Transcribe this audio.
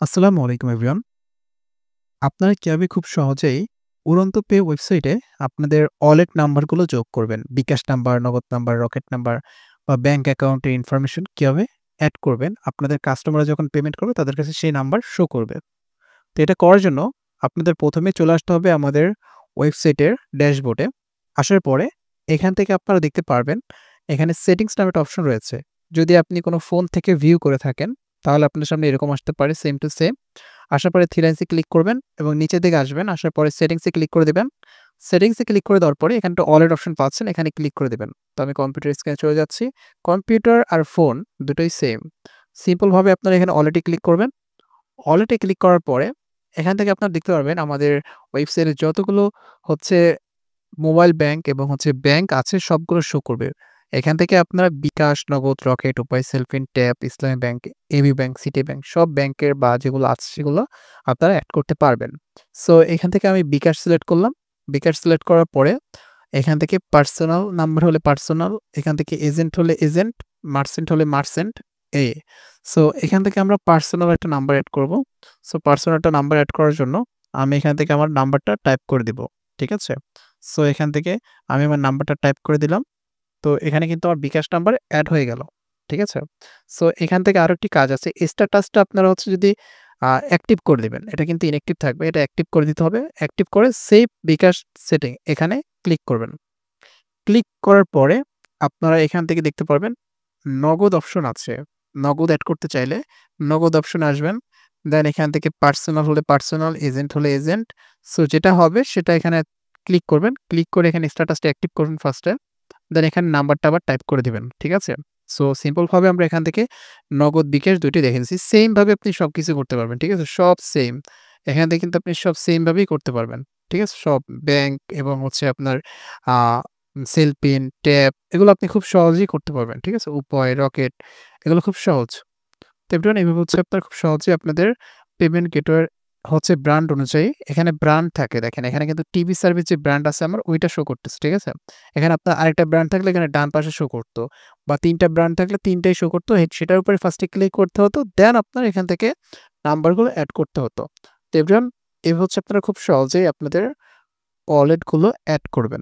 আসসালামু আলাইকুম এভরিওয়ান। আপনারা কিভাবে খুব সহজেই উড়ন্ত পে ওয়েবসাইটে আপনাদের ওয়ালেট নাম্বারগুলো যোগ করবেন। বিকাশ নাম্বার, নগদ নাম্বার, রকেট নাম্বার বা ব্যাংক অ্যাকাউন্টের ইনফরমেশন কিভাবে এড করবেন। আপনাদের কাস্টমাররা যখন পেমেন্ট করবে তাদের কাছে সেই নাম্বার শো করবে। তো এটা করার জন্য আপনাদের ১ম এ চলে আসতে হবে আমাদের ওয়েবসাইটের ড্যাশবোর্ডে। আসার পরে এখান থেকে আপনারা দেখতে পারবেন এখানে সেটিংস নামে একটা অপশন রয়েছে। যদি আপনি কোনো ফোন থেকে ভিউ করে থাকেন তাহলে আপনার সামনে এরকম আসতে পারে সেম টু সেম। আসার পরে থ্রি লাইনসে ক্লিক করবেন এবং নিচের দিকে আসবেন। আসার পরে সেটিংসে ক্লিক করে দিবেন। সেটিংসে ক্লিক করে দেওয়ার পরে এখানে একটা ওয়ালেট অপশন পাচ্ছেন, এখানে ক্লিক করে দিবেন। তো আমি কম্পিউটার স্ক্রিনে চলে যাচ্ছি। কম্পিউটার আর ফোন দুটোই সেম। সিম্পলভাবে আপনারা এখানে ওয়ালেটে ক্লিক করবেন। ওয়ালেটে ক্লিক করার পরে এখান থেকে আপনারা দেখতে পারবেন আমাদের ওয়েবসাইটে যতগুলো হচ্ছে মোবাইল ব্যাংক এবং ব্যাংক আছে সবগুলো শো করবে। এখান থেকে আপনারা বিকাশ, Nagad, Rocket, Upay, CellFin, Tap, Islami Bank, AB Bank, City Bank সব ব্যাংকের বা যেগুলো আছে সেগুলো আপনারা এড করতে পারবেন। সো এখান থেকে আমি বিকাশ সিলেক্ট করলাম। বিকাশ সিলেক্ট করার পরে এখান থেকে পার্সোনাল নাম্বার হলে পার্সোনাল, এখান থেকে এজেন্ট হলে এজেন্ট, মার্চেন্ট হলে মার্চেন্ট এ। সো এখান থেকে আমরা পার্সোনাল একটা নাম্বার এড করব। সো পার্সোনাল একটা নাম্বার এড করার জন্য আমি এখান থেকে আমার নাম্বারটা টাইপ করে দিব। ঠিক আছে? সো এখান থেকে আমি আমার নাম্বারটা টাইপ করে দিলাম। তো এখানে কিন্তু আমার বিকাশ নাম্বার এড হয়ে গেল। ঠিক আছে? সো এখান থেকে আরো একটি কাজ আছে। স্ট্যাটাসটা আপনারা যদি অ্যাক্টিভ করে দিবেন। এটা কিন্তু ইনঅ্যাক্টিভ থাকবে। এটা অ্যাক্টিভ করে দিতে হবে। অ্যাক্টিভ করে সেভ বিকাশ সেটিং এখানে ক্লিক করবেন। ক্লিক করার পরে আপনারা এখান থেকে দেখতে পারবেন নগদ অপশন আছে। নগদ এড করতে চাইলে নগদ অপশনে আসবেন। দেন এখান থেকে পার্সোনাল হলে পার্সোনাল, এজেন্ট হলে এজেন্ট। সো যেটা হবে সেটা এখানে ক্লিক করবেন। ক্লিক করে এখানে স্ট্যাটাসটা অ্যাক্টিভ করবেন ফার্স্ট এ। দেন এখানে নাম্বারটা আবার টাইপ করে দিবেন। ঠিক আছে? সো সিম্পল ভাবে আমরা এখান থেকে নগদ, বিকাশ ২ টি দেখে নিছি। সেম ভাবে আপনি সবকিছু করতে পারবেন। ঠিক আছে? সব সেম। এখান থেকে কিন্তু আপনি সব সেম ভাবেই করতে পারবেন। ঠিক আছে? সব ব্যাংক এবং আপনার আ সেলপিন, ট্যাপ এগুলো আপনি খুব সহজেই করতে পারবেন। ঠিক আছে? উপায়, রকেট এগুলো খুব সহজ। তো এভরিওয়ান এভাবে আপনারা খুব সহজেই আপনাদের পেমেন্ট গেটওয়ের ব্র্যান্ড অনুযায়ী এখানে ব্র্যান্ড থাকে দেখেন। এখানে কিন্তু টিভি সার্ভিস যে ব্র্যান্ড আছে আমার ওইটা শো করতেছে। ঠিক আছে? এখানে আপনার আরেকটা ব্র্যান্ড থাকলে এখানে ডান পাশে শো করত বা ৩ টা ব্র্যান্ড থাকলে ৩ টাই শো করত। সেটার উপরে ফার্স্ট এ ক্লিক করতে হতো। দেন আপনার এখান থেকে নাম্বারগুলো এড করতে হতো। তো এভরিওয়ান এভাবে আপনারা খুব সহজেই আপনাদের ওয়ালেটগুলো এড করবেন।